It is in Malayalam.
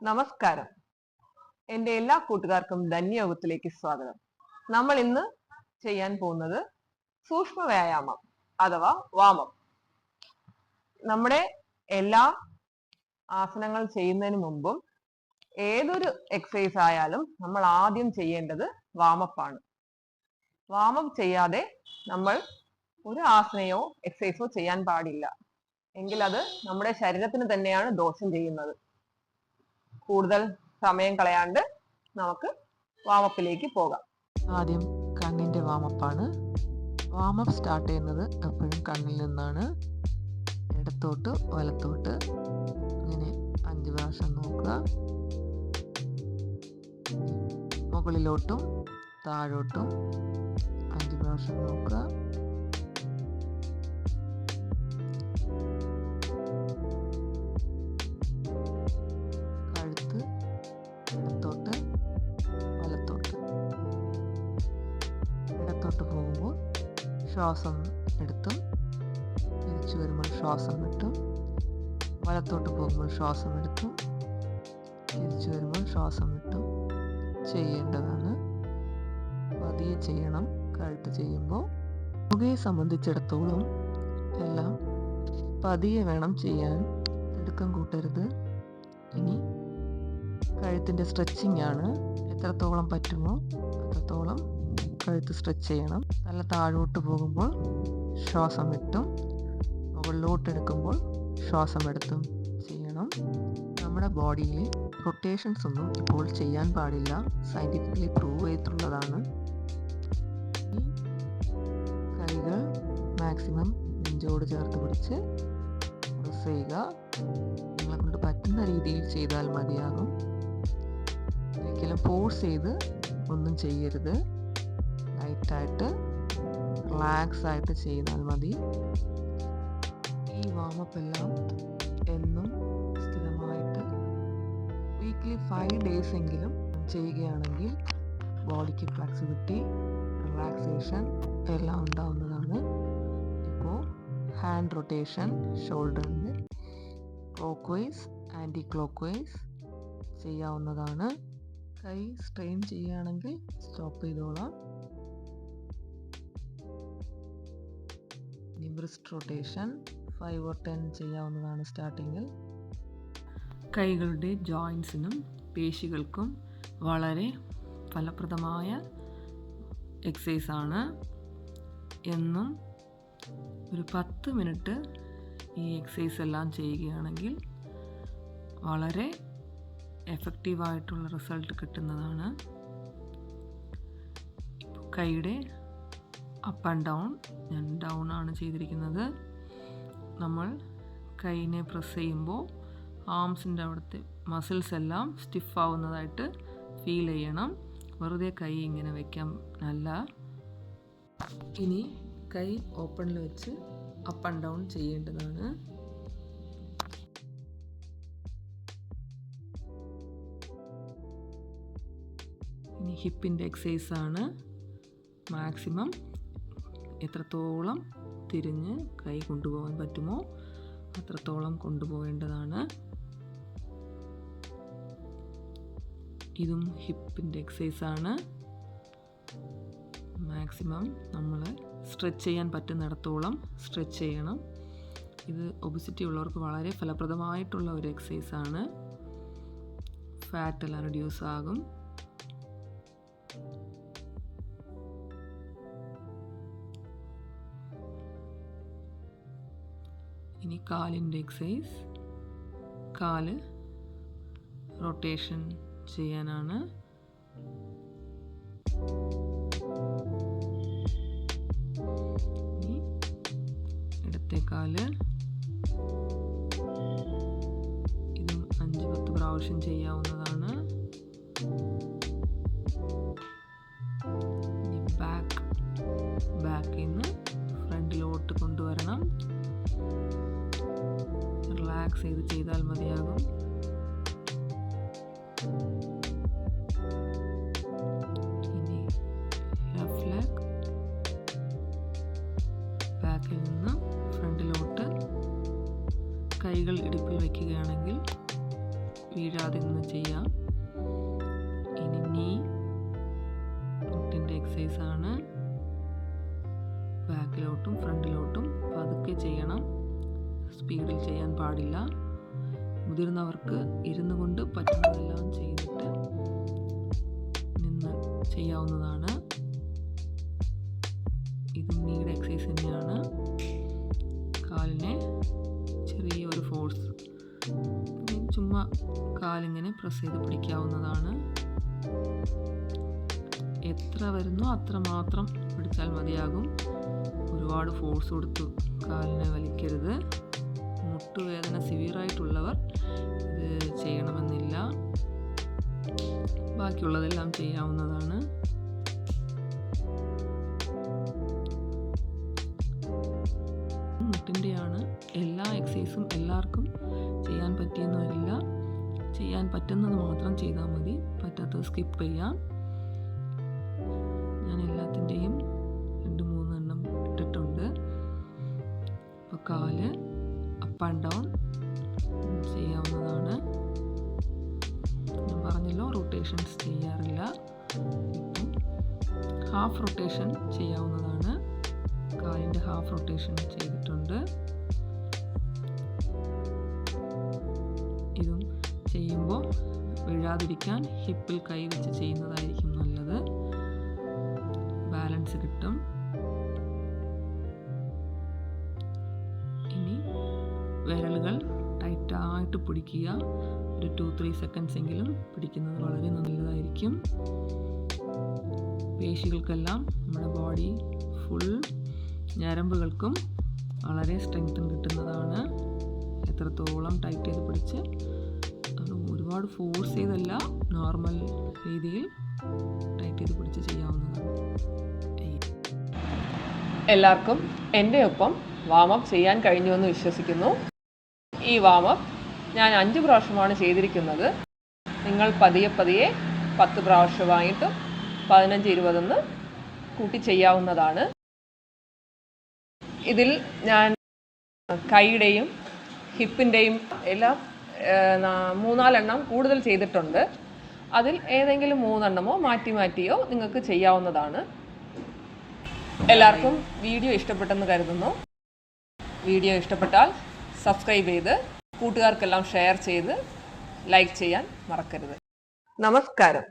നമസ്കാരം. എൻ്റെ എല്ലാ കൂട്ടുകാർക്കും ധന്യയോഗത്തിലേക്ക് സ്വാഗതം. നമ്മൾ ഇന്ന് ചെയ്യാൻ പോകുന്നത് സൂക്ഷ്മ വ്യായാമം അഥവാ വാമം. നമ്മുടെ എല്ലാ ആസനങ്ങൾ ചെയ്യുന്നതിന് മുമ്പും ഏതൊരു എക്സസൈസ് ആയാലും നമ്മൾ ആദ്യം ചെയ്യേണ്ടത് വാമപ്പാണ്. വാമപ്പ് ചെയ്യാതെ നമ്മൾ ഒരു ആസനയോ എക്സസൈസോ ചെയ്യാൻ പാടില്ല. എങ്കിൽ അത് നമ്മുടെ ശരീരത്തിന് തന്നെയാണ് ദോഷം ചെയ്യുന്നത്. കൂടുതൽ സമയം കളയാണ്ട് നമുക്ക് വാമപ്പിലേക്ക് പോകാം. ആദ്യം കണ്ണിൻ്റെ വാമപ്പാണ്. വാമപ്പ് സ്റ്റാർട്ട് ചെയ്യുന്നത് എപ്പോഴും കണ്ണിൽ നിന്നാണ്. ഇടത്തോട്ട് വലത്തോട്ട് ഇങ്ങനെ 5 പ്രാവശ്യം നോക്കുക. മുകളിലോട്ടും താഴോട്ടും 5 പ്രാവശ്യം നോക്കുക. ഇടത്തോട്ട് വലത്തോട്ട്. ഇടത്തോട്ട് പോകുമ്പോൾ ശ്വാസം എടുത്തും തിരിച്ചു വരുമ്പോൾ ശ്വാസം വിട്ടും, വലത്തോട്ട് പോകുമ്പോൾ ശ്വാസം എടുത്തും തിരിച്ചു വരുമ്പോൾ ശ്വാസം വിട്ടും ചെയ്യേണ്ടതാണ്. പതിയെ ചെയ്യണം. കഴുത്ത് ചെയ്യുമ്പോൾ മുഖയെ സംബന്ധിച്ചിടത്തോളം എല്ലാം പതിയെ വേണം ചെയ്യാൻ, തിടുക്കം കൂട്ടരുത്. ഇനി കഴുത്തിൻ്റെ സ്ട്രെച്ചിങ് ആണ്. എത്രത്തോളം പറ്റുമോ അത്രത്തോളം കഴുത്ത് സ്ട്രെച്ച് ചെയ്യണം. നല്ല താഴോട്ട് പോകുമ്പോൾ ശ്വാസം വിട്ടും മുകളിലോട്ട് എടുക്കുമ്പോൾ ശ്വാസം എടുത്തും ചെയ്യണം. നമ്മുടെ ബോഡിയിൽ റൊട്ടേഷൻസ് ഒന്നും ഇപ്പോൾ ചെയ്യാൻ പാടില്ല. സയൻറ്റിഫിക്കലി പ്രൂവ് ചെയ്തിട്ടുള്ളതാണ്. ഈ കൈകൾ മാക്സിമം നെഞ്ചോട് ചേർത്ത് പിടിച്ച് പ്രസ് ചെയ്യുക. നിങ്ങളെ കൊണ്ട് പറ്റുന്ന രീതിയിൽ ചെയ്താൽ മതിയാകും. ഒരിക്കലും ഫോഴ്സ് ചെയ്ത് ഒന്നും ചെയ്യരുത്. ലൈറ്റായിട്ട് റിലാക്സ് ആയിട്ട് ചെയ്താൽ മതി. ഈ വാമപ്പ് എല്ലാം എന്നും സ്ഥിരമായിട്ട് വീക്ക്ലി 5 days എങ്കിലും ചെയ്യുകയാണെങ്കിൽ ബോഡിക്ക് ഫ്ലെക്സിബിലിറ്റി, റിലാക്സേഷൻ എല്ലാം ഉണ്ടാവുന്നതാണ്. ഇപ്പോൾ ഹാൻഡ് റൊട്ടേഷൻ, ഷോൾഡറിൻ്റെ clockwise anticlockwise ചെയ്യാവുന്നതാണ്. കൈ സ്ട്രെയിൻ ചെയ്യുകയാണെങ്കിൽ സ്റ്റോപ്പ് ചെയ്തോളാം. ഇനി ബ്രിസ്റ്റ് റൊട്ടേഷൻ 5 or 10 ചെയ്യാവുന്നതാണ് സ്റ്റാർട്ടിങ്ങിൽ. കൈകളുടെ ജോയിൻസിനും പേശികൾക്കും വളരെ ഫലപ്രദമായ എക്സസൈസാണ്. എന്നും ഒരു 10 മിനിറ്റ് ഈ എക്സസൈസ് എല്ലാം ചെയ്യുകയാണെങ്കിൽ വളരെ എഫക്റ്റീവായിട്ടുള്ള റിസൾട്ട് കിട്ടുന്നതാണ്. കൈയുടെ അപ്പ് ആൻഡ് ഡൗൺ, ഞാൻ ഡൗൺ ആണ് ചെയ്തിരിക്കുന്നത്. നമ്മൾ കൈയിനെ പ്രസ് ചെയ്യുമ്പോൾ ആംസിൻ്റെ അവിടുത്തെ മസിൽസ് എല്ലാം സ്റ്റിഫ് ആവുന്നതായിട്ട് ഫീൽ ചെയ്യണം. വെറുതെ കൈ ഇങ്ങനെ വയ്ക്കാൻ അല്ല. ഇനി കൈ ഓപ്പണിൽ വെച്ച് അപ്പ് ആൻഡ് ഡൗൺ ചെയ്യേണ്ടതാണ്. ഇനി ഹിപ്പിൻ്റെ എക്സസൈസാണ്. മാക്സിമം എത്രത്തോളം തിരിഞ്ഞ് കൈ കൊണ്ടുപോകാൻ പറ്റുമോ അത്രത്തോളം കൊണ്ടുപോകേണ്ടതാണ്. ഇതും ഹിപ്പിൻ്റെ എക്സസൈസാണ്. മാക്സിമം നമ്മൾ സ്ട്രെച്ച് ചെയ്യാൻ പറ്റുന്നിടത്തോളം സ്ട്രെച്ച് ചെയ്യണം. ഇത് ഒബിസിറ്റി ഉള്ളവർക്ക് വളരെ ഫലപ്രദമായിട്ടുള്ള ഒരു എക്സസൈസാണ്. ഫാറ്റ് എല്ലാം റെഡ്യൂസ് ആകും. ഇനി കാലിൻ്റെ എക്സസൈസ്. കാല് റൊട്ടേഷൻ ചെയ്യാനാണ്. ഇനി ഇടത്തെ കാല്. ഇതും 5-10 പ്രാവശ്യം ചെയ്യാവുന്നതാണ്. ഇനി ബാക്കിൽ നിന്ന് ഫ്രണ്ടിലോട്ട് കൊണ്ടുവരണം. റിലാക്സ് ചെയ്ത് ചെയ്താൽ മതിയാകും. ഇനി ലെഫ്റ്റ് ലെഗ് ബാക്കിൽ നിന്ന് ഫ്രണ്ടിലോട്ട് കൈകൾ ഇടുപ്പിൽ വയ്ക്കുകയാണെങ്കിൽ വീഴാതെ നിന്ന് ചെയ്യാം. ഇനി നീ മുട്ടിൻ്റെ എക്സസൈസാണ്. ബാക്കിലോട്ടും ഫ്രണ്ടിലോട്ടും പതുക്കെ ചെയ്യണം, സ്പീഡിൽ ചെയ്യാൻ പാടില്ല. മുതിർന്നവർക്ക് ഇരുന്നു കൊണ്ട് പറ്റുന്നതെല്ലാം ചെയ്തിട്ട് നിന്ന് ചെയ്യാവുന്നതാണ്. ഇതും നീയുടെ എക്സസൈസ് തന്നെയാണ്. കാലിനെ ചെറിയൊരു ഫോഴ്സ്, ചുമ്മാ കാലിങ്ങനെ പ്രസ് ചെയ്ത് പിടിക്കാവുന്നതാണ്. എത്ര വരുന്നോ അത്ര മാത്രം പിടിച്ചാൽ മതിയാകും. ഒരുപാട് ഫോഴ്സ് കൊടുത്തു കാലിനെ വലിക്കരുത്. മുട്ടുവേദന സിവിയറായിട്ടുള്ളവർ ഇത് ചെയ്യണമെന്നില്ല. ബാക്കിയുള്ളതെല്ലാം ചെയ്യാവുന്നതാണ്. മുട്ടിൻ്റെയാണ്. എല്ലാ എക്സസൈസും എല്ലാവർക്കും ചെയ്യാൻ പറ്റിയെന്ന് വരില്ല. ചെയ്യാൻ പറ്റുന്നത് മാത്രം ചെയ്താൽ മതി, പറ്റാത്തത് സ്കിപ്പ് ചെയ്യാം. ഞാൻ എല്ലാത്തിൻ്റെയും 2-3 എണ്ണം ഇട്ടിട്ടുണ്ട്. അപ്പോൾ കാല് അപ്പ് ആൻഡ് ഡൗൺ ചെയ്യാവുന്നതാണ്. ഞാൻ പറഞ്ഞല്ലോ റൊട്ടേഷൻസ് ചെയ്യാറില്ല. ഇപ്പം ഹാഫ് റൊട്ടേഷൻ ചെയ്യാവുന്നതാണ്. കാലിൻ്റെ ഹാഫ് റൊട്ടേഷൻ ചെയ്തിട്ടുണ്ട്. ഇതും ചെയ്യുമ്പോൾ വീഴാതിരിക്കാൻ ഹിപ്പിൽ കൈവച്ച് ചെയ്യുന്നതായിരിക്കും നല്ലത്. ബാലൻസ് കിട്ടും. ഇനി വിരലുകൾ ടൈറ്റായിട്ട് പിടിക്കുക. ഒരു 2-3 സെക്കൻഡ്സ് എങ്കിലും പിടിക്കുന്നത് വളരെ നല്ലതായിരിക്കും. പേശികൾക്കെല്ലാം നമ്മുടെ ബോഡി ഫുൾ ഞരമ്പുകൾക്കും വളരെ സ്ട്രെങ്തൻ കിട്ടുന്നതാണ്. എത്രത്തോളം ടൈറ്റ് ചെയ്ത് പിടിച്ച്, ഒരുപാട് ഫോഴ്സ് ചെയ്തല്ല, നോർമൽ രീതിയിൽ ടൈറ്റ് ചെയ്ത് പിടിച്ച് ചെയ്യാവുന്നതാണ്. എല്ലാവർക്കും എൻ്റെ ഒപ്പം വാമപ്പ് ചെയ്യാൻ കഴിഞ്ഞുവെന്ന് വിശ്വസിക്കുന്നു. ഈ വാമപ്പ് ഞാൻ 5 പ്രാവശ്യമാണ് ചെയ്തിരിക്കുന്നത്. നിങ്ങൾ പതിയെ 10 പ്രാവശ്യമായിട്ടും 15-20 കൂട്ടി ചെയ്യാവുന്നതാണ്. ഇതിൽ ഞാൻ കൈയുടെയും ഹിപ്പിൻ്റെയും എല്ലാം 3-4 എണ്ണം കൂടുതൽ ചെയ്തിട്ടുണ്ട്. അതിൽ ഏതെങ്കിലും 3 എണ്ണമോ മാറ്റിയോ നിങ്ങൾക്ക് ചെയ്യാവുന്നതാണ്. എല്ലാവർക്കും വീഡിയോ ഇഷ്ടപ്പെട്ടെന്ന് കരുതുന്നു. വീഡിയോ ഇഷ്ടപ്പെട്ടാൽ സബ്സ്ക്രൈബ് ചെയ്ത് കൂട്ടുകാർക്കെല്ലാം ഷെയർ ചെയ്ത് ലൈക്ക് ചെയ്യാൻ മറക്കരുത്. നമസ്കാരം.